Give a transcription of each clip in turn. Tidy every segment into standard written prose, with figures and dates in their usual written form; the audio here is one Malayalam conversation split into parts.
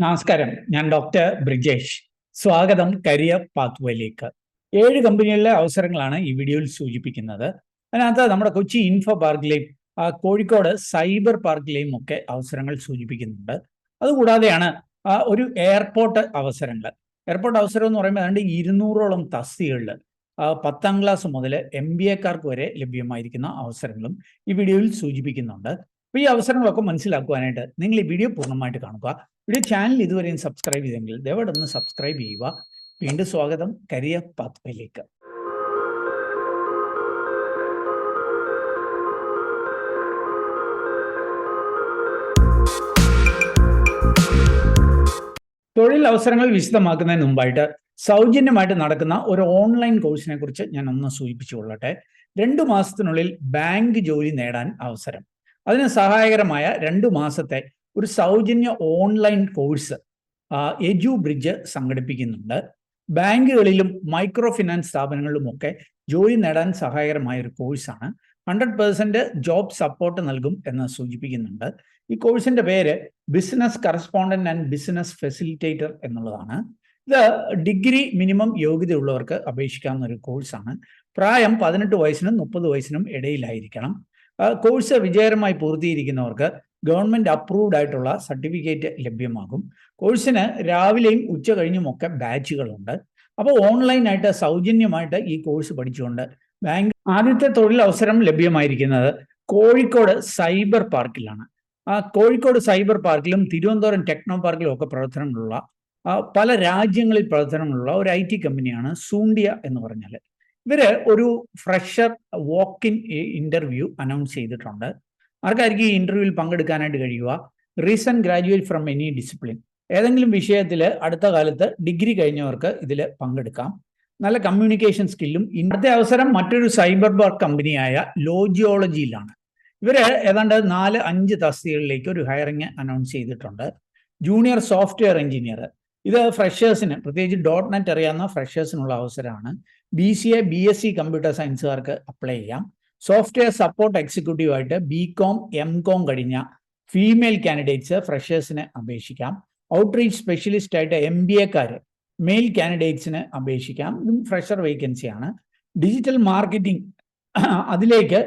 നമസ്കാരം, ഞാൻ ഡോക്ടർ ബ്രിജേഷ്. സ്വാഗതം കരിയർ പാത്വേയിലേക്ക്. 7 കമ്പനികളിലെ അവസരങ്ങളാണ് ഈ വീഡിയോയിൽ സൂചിപ്പിക്കുന്നത്. അതിനകത്ത് നമ്മുടെ കൊച്ചി ഇൻഫോ പാർക്കിലെയും കോഴിക്കോട് സൈബർ പാർക്കിലെയും ഒക്കെ അവസരങ്ങൾ സൂചിപ്പിക്കുന്നുണ്ട്. അതുകൂടാതെയാണ് ഒരു എയർപോർട്ട് അവസരങ്ങൾ. എയർപോർട്ട് അവസരം എന്ന് പറയുമ്പോൾ ഏതാണ്ട് 200ഓളം തസ്തികകളിൽ 10ാം ക്ലാസ് മുതൽ MBAക്കാർക്ക് വരെ ലഭ്യമായിരിക്കുന്ന അവസരങ്ങളും ഈ വീഡിയോയിൽ സൂചിപ്പിക്കുന്നുണ്ട്. അപ്പോൾ ഈ അവസരങ്ങളൊക്കെ മനസ്സിലാക്കുവാനായിട്ട് നിങ്ങൾ ഈ വീഡിയോ പൂർണ്ണമായിട്ട് കാണുക. വീഡിയോ ചാനൽ ഇതുവരെയും സബ്സ്ക്രൈബ് ചെയ്തെങ്കിൽ ദയവായിട്ട് ഒന്ന് സബ്സ്ക്രൈബ് ചെയ്യുക. വീണ്ടും സ്വാഗതം കരിയർ പാത്വേയിലേക്ക്. തൊഴിൽ അവസരങ്ങൾ വിശദമാക്കുന്നതിന് മുമ്പായിട്ട് സൗജന്യമായിട്ട് നടക്കുന്ന ഒരു ഓൺലൈൻ കോഴ്സിനെ കുറിച്ച് ഞാൻ ഒന്ന് സൂചിപ്പിച്ചു കൊള്ളട്ടെ. 2 മാസത്തിനുള്ളിൽ ബാങ്ക് ജോലി നേടാൻ അവസരം. അതിന് സഹായകരമായ 2 മാസത്തെ ഒരു സൗജന്യ ഓൺലൈൻ കോഴ്സ് എജു ബ്രിഡ്ജ് സംഘടിപ്പിക്കുന്നുണ്ട്. ബാങ്കുകളിലും മൈക്രോ ഫിനാൻസ് സ്ഥാപനങ്ങളിലുമൊക്കെ ജോലി നേടാൻ സഹായകരമായ ഒരു കോഴ്സാണ്. 100% ജോബ് സപ്പോർട്ട് നൽകും എന്ന് സൂചിപ്പിക്കുന്നുണ്ട്. ഈ കോഴ്സിന്റെ പേര് business correspondent and business facilitator എന്നുള്ളതാണ്. ഇത് ഡിഗ്രി മിനിമം യോഗ്യതയുള്ളവർക്ക് അപേക്ഷിക്കാവുന്ന ഒരു കോഴ്സാണ്. പ്രായം 18 വയസ്സിനും 30 വയസ്സിനും ഇടയിലായിരിക്കണം. കോഴ്സ് വിജയകരമായി പൂർത്തീകരിക്കുന്നവർക്ക് ഗവൺമെന്റ് അപ്രൂവ്ഡ് ആയിട്ടുള്ള സർട്ടിഫിക്കറ്റ് ലഭ്യമാകും. കോഴ്സിന് രാവിലെയും ഉച്ച കഴിഞ്ഞുമൊക്കെ ബാച്ചുകളുണ്ട്. അപ്പോൾ ഓൺലൈനായിട്ട് സൗജന്യമായിട്ട് ഈ കോഴ്സ് പഠിച്ചുകൊണ്ട് ബാങ്ക് ആദ്യത്തെ തൊഴിൽ അവസരം ലഭ്യമായിരിക്കുന്നത് കോഴിക്കോട് സൈബർ പാർക്കിലാണ്. കോഴിക്കോട് സൈബർ പാർക്കിലും തിരുവനന്തപുരം ടെക്നോ പാർക്കിലും ഒക്കെ പ്രവർത്തനങ്ങളുള്ള പല രാജ്യങ്ങളിൽ പ്രവർത്തനങ്ങളുള്ള ഒരു IT കമ്പനിയാണ് സൂണ്ടിയ എന്ന് പറഞ്ഞാൽ. ഇവര് ഒരു fresher walk in interview announce ചെയ്തിട്ടുണ്ട്. ആർക്കായിരിക്കും ഈ ഇന്റർവ്യൂവിൽ പങ്കെടുക്കാനായിട്ട് കഴിയുക? Recent graduate from any discipline, ഏതെങ്കിലും വിഷയത്തിൽ അടുത്ത കാലത്ത് ഡിഗ്രി കഴിഞ്ഞവർക്ക് ഇതിൽ പങ്കെടുക്കാം. നല്ല കമ്മ്യൂണിക്കേഷൻ സ്കില്ലും. ഇന്നത്തെ അവസരം മറ്റൊരു സൈബർ പാർക്ക് കമ്പനിയായ ലോജിയോളജിയിലാണ്. ഇവര് ഏതാണ്ട് 4-5 തസ്തികകളിലേക്ക് ഒരു ഹയറിംഗ് അനൗൺസ് ചെയ്തിട്ടുണ്ട്. ജൂനിയർ സോഫ്റ്റ്വെയർ എഞ്ചിനീയർ, ഇത് ഫ്രഷേഴ്സിന്, പ്രത്യേകിച്ച് .NET അറിയാവുന്ന ഫ്രഷേഴ്സിനുള്ള അവസരമാണ്. BCA BSc കമ്പ്യൂട്ടർ സയൻസുകാർക്ക് അപ്ലൈ ചെയ്യാം. സോഫ്റ്റ്വെയർ സപ്പോർട്ട് എക്സിക്യൂട്ടീവായിട്ട് BCom MCom കഴിഞ്ഞ ഫീമെയിൽ കാൻഡിഡേറ്റ്സ് ഫ്രഷേഴ്സിന് അപേക്ഷിക്കാം. ഔട്ട്റീച്ച് സ്പെഷ്യലിസ്റ്റ് ആയിട്ട് MBAക്കാർ മെയിൽ കാൻഡിഡേറ്റ്സിന് അപേക്ഷിക്കാം. ഇതും ഫ്രഷർ വേക്കൻസിയാണ്. ഡിജിറ്റൽ മാർക്കറ്റിംഗ്, അതിലേക്ക്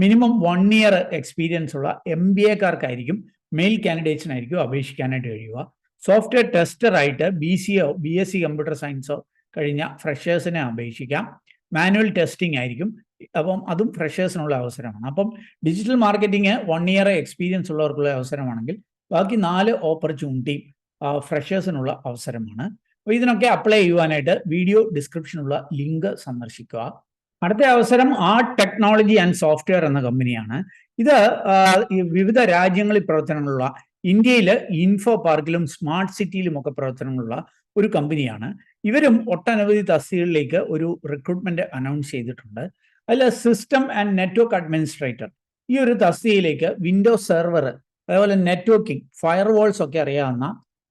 മിനിമം 1 ഇയർ എക്സ്പീരിയൻസ് ഉള്ള MBAക്കാർക്കായിരിക്കും, മെയിൽ കാൻഡിഡേറ്റ്സിനായിരിക്കും അപേക്ഷിക്കാനായിട്ട് കഴിയുക. സോഫ്റ്റ്വെയർ ടെസ്റ്ററായിട്ട് BCO BSc കമ്പ്യൂട്ടർ സയൻസോ കഴിഞ്ഞ ഫ്രഷേഴ്സിനെ അപേക്ഷിക്കാം. മാനുവൽ ടെസ്റ്റിംഗ് ആയിരിക്കും. അപ്പം അതും ഫ്രഷേഴ്സിനുള്ള അവസരമാണ്. അപ്പം ഡിജിറ്റൽ മാർക്കറ്റിംഗ് 1 ഇയർ എക്സ്പീരിയൻസ് ഉള്ളവർക്കുള്ള അവസരമാണെങ്കിൽ ബാക്കി 4 ഓപ്പർച്യൂണിറ്റി ഫ്രഷേഴ്സിനുള്ള അവസരമാണ്. അപ്പോൾ ഇതിനൊക്കെ അപ്ലൈ ചെയ്യുവാനായിട്ട് വീഡിയോ ഡിസ്ക്രിപ്ഷനുള്ള ലിങ്ക് സന്ദർശിക്കുക. അടുത്ത അവസരം ആർട്ട് ടെക്നോളജി ആൻഡ് സോഫ്റ്റ്വെയർ എന്ന കമ്പനിയാണ്. ഇത് വിവിധ രാജ്യങ്ങളിൽ പ്രവർത്തനങ്ങളുള്ള, ഇന്ത്യയിൽ ഇൻഫോ പാർക്കിലും സ്മാർട്ട് സിറ്റിയിലും ഒക്കെ പ്രവർത്തനങ്ങളുള്ള ഒരു കമ്പനിയാണ്. ഇവരും ഒട്ടനവധി തസ്തികകളിലേക്ക് ഒരു റിക്രൂട്ട്മെന്റ് അനൗൺസ് ചെയ്തിട്ടുണ്ട്. അതിൽ സിസ്റ്റം ആൻഡ് നെറ്റ്വർക്ക് അഡ്മിനിസ്ട്രേറ്റർ, ഈ ഒരു തസ്തികയിലേക്ക് വിൻഡോസ് സെർവർ, അതേപോലെ നെറ്റ്വർക്കിംഗ്, ഫയർവാൾസ് ഒക്കെ അറിയാവുന്ന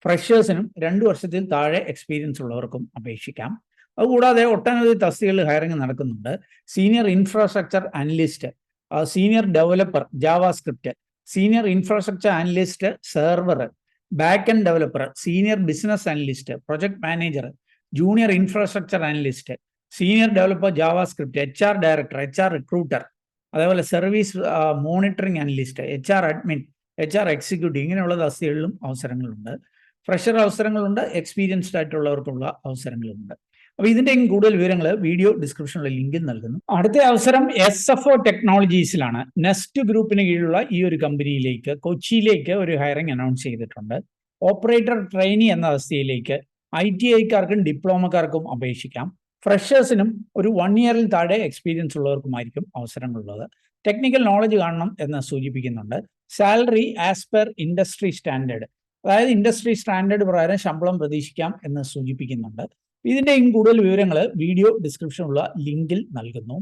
ഫ്രഷേഴ്സിനും 2 വർഷത്തിൽ താഴെ എക്സ്പീരിയൻസ് ഉള്ളവർക്കും അപേക്ഷിക്കാം. അതുകൂടാതെ ഒട്ടനവധി തസ്തികകളിൽ ഹയറിംഗ് നടക്കുന്നുണ്ട്. Senior infrastructure analyst, senior developer JavaScript, senior infrastructure analyst server, back end developer, senior business analyst, project manager, junior infrastructure analyst, senior developer JavaScript, HR director, HR recruiter, അതേപോലെ service monitoring analyst, HR admin, HR executive, ഇങ്ങനെയുള്ള തസ്തികകളിലും അവസരങ്ങളുണ്ട്. ഫ്രഷർ അവസരങ്ങളുണ്ട്, എക്സ്പീരിയൻസ്ഡ് ആയിട്ടുള്ളവർക്കുള്ള അവസരങ്ങളുണ്ട്. അപ്പോൾ ഇതിൻ്റെയും കൂടുതൽ വിവരങ്ങൾ വീഡിയോ ഡിസ്ക്രിപ്ഷനിലെ ലിങ്കിൽ നൽകുന്നു. അടുത്ത അവസരം SFO ടെക്നോളജീസിലാണ്. നെസ്റ്റ് ഗ്രൂപ്പിന് കീഴിലുള്ള ഈ ഒരു കമ്പനിയിലേക്ക് കൊച്ചിയിലേക്ക് ഒരു ഹയറിംഗ് അനൗൺസ് ചെയ്തിട്ടുണ്ട്. ഓപ്പറേറ്റർ ട്രെയിനി എന്ന തസ്തികയിലേക്ക് ITIക്കാർക്കും ഡിപ്ലോമക്കാർക്കും അപേക്ഷിക്കാം. ഫ്രഷേഴ്സിനും ഒരു 1 ഇയറിൽ താഴെ എക്സ്പീരിയൻസ് ഉള്ളവർക്കുമായിരിക്കും അവസരങ്ങളുള്ളത്. ടെക്നിക്കൽ നോളജ് കാണണം എന്ന് സൂചിപ്പിക്കുന്നുണ്ട്. Salary as per industry standard, അതായത് ഇൻഡസ്ട്രി സ്റ്റാൻഡേർഡ് പ്രകാരം ശമ്പളം പ്രതീക്ഷിക്കാം എന്ന് സൂചിപ്പിക്കുന്നുണ്ട്. ഇതിൻ്റെയും കൂടുതൽ വിവരങ്ങൾ വീഡിയോ ഡിസ്ക്രിപ്ഷനുള്ള ലിങ്കിൽ നൽകുന്നു.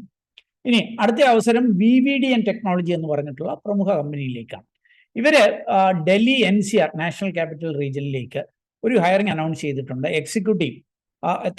ഇനി അടുത്ത അവസരം VVD ആൻഡ് ടെക്നോളജി എന്ന് പറഞ്ഞിട്ടുള്ള പ്രമുഖ കമ്പനിയിലേക്കാണ്. ഇവര് ഡൽഹി NCR നാഷണൽ ക്യാപിറ്റൽ റീജിയനിലേക്ക് ഒരു ഹയറിംഗ് അനൗൺസ് ചെയ്തിട്ടുണ്ട്. എക്സിക്യൂട്ടീവ്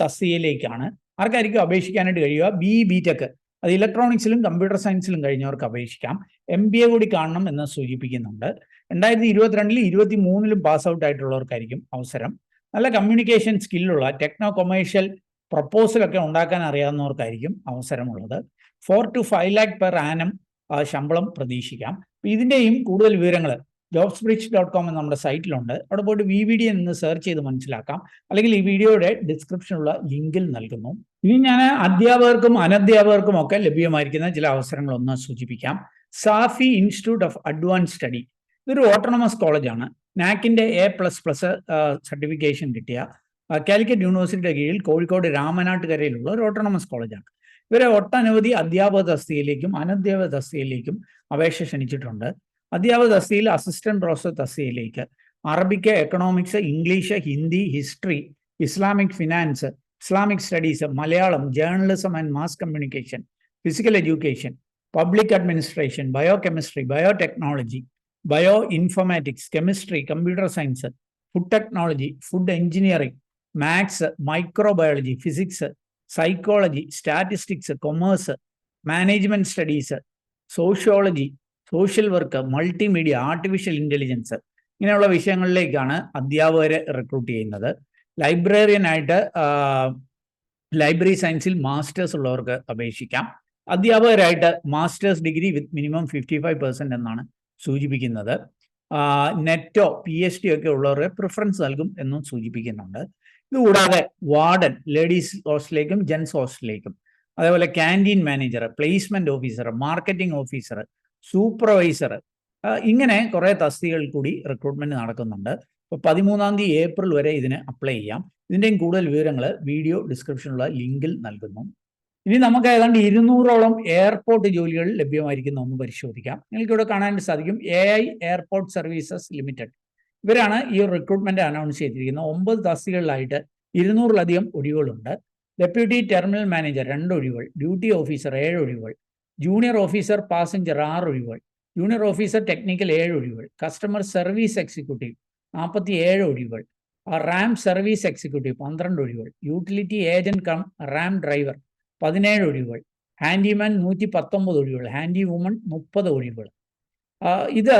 തസ്തികയിലേക്കാണ്. ആർക്കായിരിക്കും അപേക്ഷിക്കാനായിട്ട് കഴിയുക? BTech അത് ഇലക്ട്രോണിക്സിലും കമ്പ്യൂട്ടർ സയൻസിലും കഴിഞ്ഞവർക്ക് അപേക്ഷിക്കാം. MBA കൂടി കാണണം എന്ന് സൂചിപ്പിക്കുന്നുണ്ട്. 2022-ലും 2023-ലും പാസ് ഔട്ട് ആയിട്ടുള്ളവർക്കായിരിക്കും അവസരം. നല്ല കമ്മ്യൂണിക്കേഷൻ സ്കില്ലുള്ള ടെക്നോ കൊമേഴ്ഷ്യൽ പ്രപ്പോസലൊക്കെ ഉണ്ടാക്കാൻ അറിയാവുന്നവർക്കായിരിക്കും അവസരമുള്ളത്. 4 to 5 lakh പെർ ആനം ശമ്പളം പ്രതീക്ഷിക്കാം. ഇതിൻ്റെയും കൂടുതൽ വിവരങ്ങൾ jobsbridge.com എന്ന നമ്മുടെ സൈറ്റിലുണ്ട്. അവിടെ പോയിട്ട് VVD എന്ന് സെർച്ച് ചെയ്ത് മനസ്സിലാക്കാം. അല്ലെങ്കിൽ ഈ വീഡിയോയുടെ ഡിസ്ക്രിപ്ഷനുള്ള ലിങ്കിൽ നൽകുന്നു. ഇനി ഞാൻ അധ്യാപകർക്കും അനധ്യാപകർക്കും ഒക്കെ ലഭ്യമായിരിക്കുന്ന ചില അവസരങ്ങൾ ഒന്ന് സൂചിപ്പിക്കാം. Safi institute of advance study, ഇതൊരു ഓട്ടോണമസ് കോളേജാണ്. നാക്കിൻ്റെ A++ സർട്ടിഫിക്കേഷൻ കിട്ടിയ കാലിക്കറ്റ് യൂണിവേഴ്സിറ്റിയുടെ കീഴിൽ കോഴിക്കോട് രാമനാട്ടുകരയിലുള്ള ഒരു ഓട്ടോണമസ് കോളേജാണ്. ഇവരെ ഒട്ടനവധി അധ്യാപക തസ്തികയിലേക്കും അനധ്യാപക തസ്തികയിലേക്കും അപേക്ഷ ക്ഷണിച്ചിട്ടുണ്ട്. അധ്യാപക തസ്തികയിൽ അസിസ്റ്റന്റ് പ്രൊഫസർ തസ്തികയിലേക്ക് Arabic, economics, English, Hindi, history, Islamic finance, Islamic studies, Malayalam, journalism and mass communication, physical education, public administration, biochemistry, biotechnology, bio informatics, chemistry, computer science, food technology, food engineering, maths, microbiology, physics, psychology, statistics, commerce, management studies, sociology, social work, multimedia, artificial intelligence, ഇങ്ങനെയുള്ള വിഷയങ്ങളിലേക്കാണ് അധ്യാപകരെ റിക്രൂട്ട് ചെയ്യുന്നത്. ലൈബ്രറിയനായിട്ട് ലൈബ്രറി സയൻസിൽ മാസ്റ്റേഴ്സ് ഉള്ളവർക്ക് അപേക്ഷിക്കാം. അധ്യാപകരായിട്ട് മാസ്റ്റേഴ്സ് ഡിഗ്രി വിത്ത് മിനിമം 55% എന്നാണ് സൂചിപ്പിക്കുന്നത്. നെറ്റോ PhD ഒക്കെ ഉള്ളവർക്ക് പ്രിഫറൻസ് നൽകും എന്നും സൂചിപ്പിക്കുന്നുണ്ട്. ഇതുകൂടാതെ വാർഡൻ, ലേഡീസ് ഹോസ്റ്റലിലേക്കും ജെൻസ് ഹോസ്റ്റലിലേക്കും, അതേപോലെ canteen manager, placement officer, marketing officer, supervisor, ഇങ്ങനെ കുറേ തസ്തികകൾ കൂടി റിക്രൂട്ട്മെന്റ് നടക്കുന്നുണ്ട്. അപ്പോൾ 13 ഏപ്രിൽ വരെ ഇതിന് അപ്ലൈ ചെയ്യാം. ഇതിൻ്റെയും കൂടുതൽ വിവരങ്ങൾ വീഡിയോ ഡിസ്ക്രിപ്ഷനിലുള്ള ലിങ്കിൽ നൽകുന്നു. ഇനി നമുക്ക് ഏതാണ്ട് 200ഓളം എയർപോർട്ട് ജോലികൾ ലഭ്യമായിരിക്കുന്ന ഒന്ന് പരിശോധിക്കാം. നിങ്ങൾക്ക് ഇവിടെ കാണാൻ സാധിക്കും AI എയർപോർട്ട് സർവീസസ് ലിമിറ്റഡ്. ഇവരാണ് ഈ റിക്രൂട്ട്മെന്റ് അനൗൺസ് ചെയ്തിരിക്കുന്നത്. 9 തസ്തികകളിലായിട്ട് 200-ലധികം ഒഴിവുകളുണ്ട്. ഡെപ്യൂട്ടി ടെർമിനൽ മാനേജർ 2 ഒഴിവുകൾ, ഡ്യൂട്ടി ഓഫീസർ 7 ഒഴിവുകൾ, ജൂനിയർ ഓഫീസർ പാസഞ്ചർ 6 ഒഴിവുകൾ, ജൂനിയർ ഓഫീസർ ടെക്നിക്കൽ 7 ഒഴിവുകൾ, കസ്റ്റമർ സർവീസ് എക്സിക്യൂട്ടീവ് 47 ഒഴിവുകൾ, റാം സർവീസ് എക്സിക്യൂട്ടീവ് 12 ഒഴിവുകൾ, utility agent cum ramp driver 17 ഒഴിവുകൾ, ഹാൻഡിമാൻ 119 ഒഴിവുകൾ, ഹാൻഡി വുമൺ 30 ഒഴിവുകൾ. ഇത്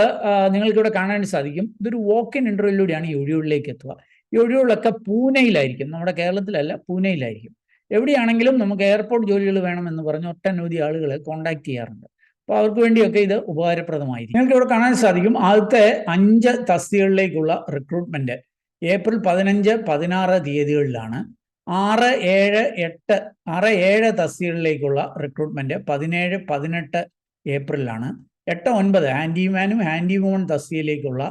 നിങ്ങൾക്കിവിടെ കാണാൻ സാധിക്കും. ഇതൊരു വോക്ക്-ഇൻ ഇന്റർവ്യൂയിലൂടെയാണ് ഈ ഒഴിവുകളിലേക്ക് എത്തുക. ഈ ഒഴിവുകളൊക്കെ പൂനെയിലായിരിക്കും, നമ്മുടെ കേരളത്തിലല്ല, പൂനെയിലായിരിക്കും. എവിടെയാണെങ്കിലും നമുക്ക് എയർപോർട്ട് ജോലികൾ വേണമെന്ന് പറഞ്ഞ് ഒട്ടനവധി ആളുകളെ കോൺടാക്ട് ചെയ്യാറുണ്ട്. അപ്പോൾ അവർക്ക് വേണ്ടിയൊക്കെ ഇത് ഉപകാരപ്രദമായിരിക്കും. നിങ്ങൾക്ക് ഇവിടെ കാണാൻ സാധിക്കും ആദ്യത്തെ 5 തസ്തികകളിലേക്കുള്ള റിക്രൂട്ട്മെന്റ് ഏപ്രിൽ 15, 16 തീയതികളിലാണ്. 6, 7 തസ്തികകളിലേക്കുള്ള റിക്രൂട്ട്മെന്റ് 17, 18 ഏപ്രിലാണ്. 8, 9 ഹാൻഡിമാനും ഹാൻഡി വുമൺ തസ്തികയിലേക്കുള്ള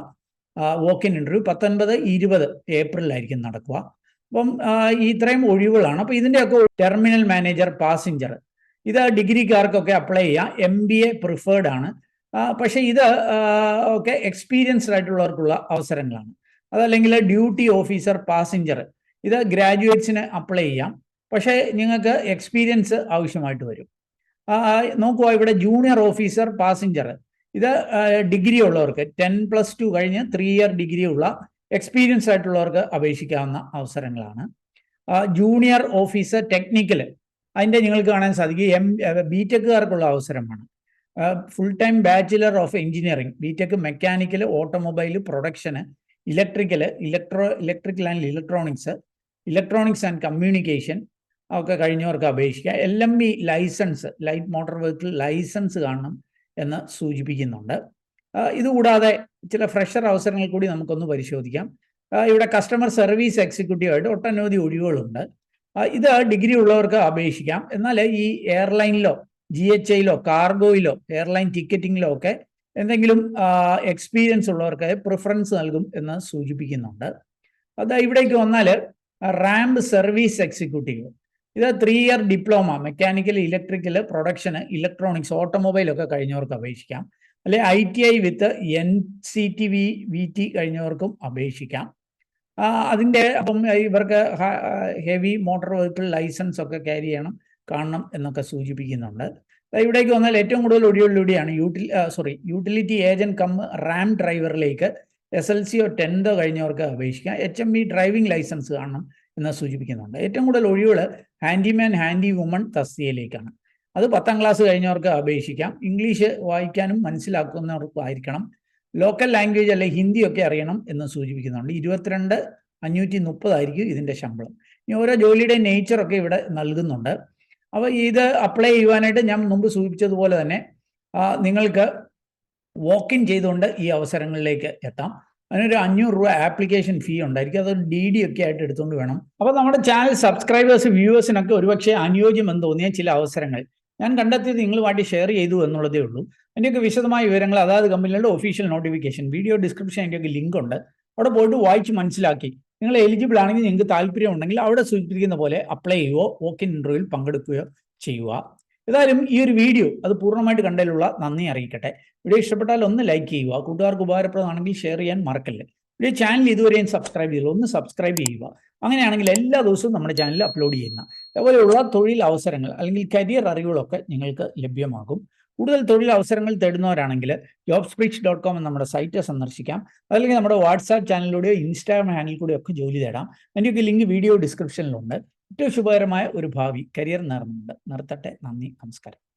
വോക്ക്-ഇൻ ഇന്റർവ്യൂ 19, 20 ഏപ്രിലായിരിക്കും നടക്കുക. അപ്പം ഇത്രയും ഒഴിവുകളാണ്. അപ്പോൾ ഇതിൻ്റെയൊക്കെ ടെർമിനൽ മാനേജർ പാസഞ്ചർ, ഇത് ഡിഗ്രിക്കാർക്കൊക്കെ അപ്ലൈ ചെയ്യാം. MBA പ്രിഫേർഡ് ആണ്. പക്ഷേ ഇത് ഒക്കെ എക്സ്പീരിയൻസ്ഡ് ആയിട്ടുള്ളവർക്കുള്ള അവസരങ്ങളാണ്. അതല്ലെങ്കിൽ ഡ്യൂട്ടി ഓഫീസർ പാസഞ്ചർ, ഇത് ഗ്രാജുവേറ്റ്സിന് അപ്ലൈ ചെയ്യാം. പക്ഷേ നിങ്ങൾക്ക് എക്സ്പീരിയൻസ് ആവശ്യമായിട്ട് വരും. നോക്കുക, ഇവിടെ ജൂനിയർ ഓഫീസർ പാസഞ്ചർ, ഇത് ഡിഗ്രി ഉള്ളവർക്ക് 10+2 കഴിഞ്ഞ് 3 ഇയർ ഡിഗ്രി ഉള്ള എക്സ്പീരിയൻസ് ആയിട്ടുള്ളവർക്ക് അപേക്ഷിക്കാവുന്ന അവസരങ്ങളാണ്. ജൂനിയർ ഓഫീസർ ടെക്നിക്കൽ, അതിൻ്റെ നിങ്ങൾക്ക് കാണാൻ സാധിക്കും BTechകാർക്കുള്ള അവസരമാണ്. Full time bachelor of engineering, BTech mechanical, automobile, production, electrical and electronics and communication ഒക്കെ കഴിഞ്ഞവർക്ക് അപേക്ഷിക്കാം. LME licence, light motor vehicle licence കാണണം എന്ന് സൂചിപ്പിക്കുന്നുണ്ട്. ഇതുകൂടാതെ ചില ഫ്രഷർ അവസരങ്ങൾ കൂടി നമുക്കൊന്ന് പരിശോധിക്കാം. ഇവിടെ കസ്റ്റമർ സർവീസ് എക്സിക്യൂട്ടീവായിട്ട് ഒട്ടനവധി ഒഴിവുകളുണ്ട്. ഇത് ഡിഗ്രി ഉള്ളവർക്ക് അപേക്ഷിക്കാം. എന്നാൽ ഈ എയർലൈനിലോ GHIയിലോ കാർഗോയിലോ എയർലൈൻ ടിക്കറ്റിങ്ങിലോ ഒക്കെ എന്തെങ്കിലും എക്സ്പീരിയൻസ് ഉള്ളവർക്ക് പ്രിഫറൻസ് നൽകും എന്ന് സൂചിപ്പിക്കുന്നുണ്ട്. അത് ഇവിടേക്ക് വന്നാൽ റാംപ് സർവീസ് എക്സിക്യൂട്ടീവ്, ഇത് 3 year diploma mechanical, electrical, production, electronics, automobile ഒക്കെ കഴിഞ്ഞവർക്ക് അപേക്ഷിക്കാം. അല്ലെ ITI വിത്ത് NCTVT കഴിഞ്ഞവർക്കും അപേക്ഷിക്കാം. അതിൻ്റെ അപ്പം ഇവർക്ക് ഹെവി മോട്ടോർ വെഹിക്കിൾ ലൈസൻസ് ഒക്കെ ക്യാരി കാണണം എന്നൊക്കെ സൂചിപ്പിക്കുന്നുണ്ട്. ഇവിടേക്ക് വന്നാൽ ഏറ്റവും കൂടുതൽ ഒഴിവുകളിലൂടെയാണ് യൂട്ടിലിറ്റി ഏജന്റ് കം റാം ഡ്രൈവറിലേക്ക് SLCയോ 10th കഴിഞ്ഞവർക്ക് അപേക്ഷിക്കാം. HME ഡ്രൈവിംഗ് ലൈസൻസ് കാണണം എന്ന് സൂചിപ്പിക്കുന്നുണ്ട്. ഏറ്റവും കൂടുതൽ ഒഴിവുകൾ ഹാൻഡിമാൻ, ഹാൻഡി വുമൺ തസ്തികയിലേക്കാണ്. അത് 10ാം ക്ലാസ് കഴിഞ്ഞവർക്ക് അപേക്ഷിക്കാം. ഇംഗ്ലീഷ് വായിക്കാനും മനസ്സിലാക്കുന്നവർക്കും ആയിരിക്കണം. ലോക്കൽ ലാംഗ്വേജ് അല്ലെ ഹിന്ദിയൊക്കെ അറിയണം എന്ന് സൂചിപ്പിക്കുന്നുണ്ട്. 22,530 ആയിരിക്കും ഇതിൻ്റെ ശമ്പളം. ഇനി ഓരോ ജോലിയുടെ നേച്ചറൊക്കെ ഇവിടെ നൽകുന്നുണ്ട്. അപ്പോൾ ഇത് അപ്ലൈ ചെയ്യുവാനായിട്ട് ഞാൻ മുമ്പ് സൂചിപ്പിച്ചതുപോലെ തന്നെ നിങ്ങൾക്ക് വോക്ക് ഇൻ ചെയ്തുകൊണ്ട് ഈ അവസരങ്ങളിലേക്ക് എത്താം. അതിനൊരു 500 രൂപ ആപ്ലിക്കേഷൻ ഫീ ഉണ്ടായിരിക്കും. അതൊരു DD ഒക്കെ ആയിട്ട് എടുത്തുകൊണ്ട് വേണം. അപ്പോൾ നമ്മുടെ ചാനൽ സബ്സ്ക്രൈബേഴ്സ് വ്യൂവേഴ്സിനൊക്കെ ഒരുപക്ഷെ അനുയോജ്യമെന്ന് തോന്നിയ ചില അവസരങ്ങൾ ഞാൻ കണ്ടെത്തിയത് നിങ്ങളുമായിട്ട് ഷെയർ ചെയ്തു എന്നുള്ളതേ ഉള്ളൂ. അതിൻ്റെയൊക്കെ വിശദമായ വിവരങ്ങൾ അതാത് കമ്പനികളുടെ ഒഫീഷ്യൽ നോട്ടിഫിക്കേഷൻ വീഡിയോ ഡിസ്ക്രിപ്ഷൻ അതിൻ്റെയൊക്കെ ലിങ്ക് ഉണ്ട്. അവിടെ പോയിട്ട് വായിച്ച് മനസ്സിലാക്കി നിങ്ങൾ എലിജിബിൾ ആണെങ്കിൽ നിങ്ങൾക്ക് താല്പര്യം ഉണ്ടെങ്കിൽ അവിടെ സൂചിപ്പിക്കുന്ന പോലെ അപ്ലൈ ചെയ്യുകയോ വോക്ക് ഇൻ ഇൻ്റർവ്യൂവിൽ പങ്കെടുക്കുകയോ ചെയ്യുക. ഏതായാലും ഈ ഒരു വീഡിയോ അത് പൂർണ്ണമായിട്ട് കണ്ടതിലുള്ള നന്ദി അറിയിക്കട്ടെ. വീഡിയോ ഇഷ്ടപ്പെട്ടാൽ ഒന്ന് ലൈക്ക് ചെയ്യുക. കൂട്ടുകാർക്ക് ഉപകാരപ്രദമാണെങ്കിൽ ഷെയർ ചെയ്യാൻ മറക്കല്ലേ. വീഡിയോ ചാനൽ ഇതുവരെയും സബ്സ്ക്രൈബ് ചെയ്തില്ല, ഒന്ന് സബ്സ്ക്രൈബ് ചെയ്യുക. അങ്ങനെയാണെങ്കിൽ എല്ലാ ദിവസവും നമ്മുടെ ചാനലിൽ അപ്ലോഡ് ചെയ്യുന്ന അതുപോലെയുള്ള തൊഴിൽ അവസരങ്ങൾ അല്ലെങ്കിൽ കരിയർ അറിവുകളൊക്കെ നിങ്ങൾക്ക് ലഭ്യമാകും. കൂടുതൽ തൊഴിൽ അവസരങ്ങൾ തേടുന്നവരാണെങ്കിൽ jobsbridge.com എന്ന നമ്മുടെ സൈറ്റ് സന്ദർശിക്കാം. അല്ലെങ്കിൽ നമ്മുടെ വാട്സാപ്പ് ചാനലിലൂടെയോ ഇൻസ്റ്റാഗ്രാം ഹാൻഡിൽ കൂടെയോ ഒക്കെ ജോലി തേടാം. അതിൻ്റെയൊക്കെ ലിങ്ക് വീഡിയോ ഡിസ്ക്രിപ്ഷനിലുണ്ട്. ഏറ്റവും ശുഭകരമായ ഒരു ഭാവി കരിയർ നേർന്നുണ്ട്. നിർത്തട്ടെ. നന്ദി, നമസ്കാരം.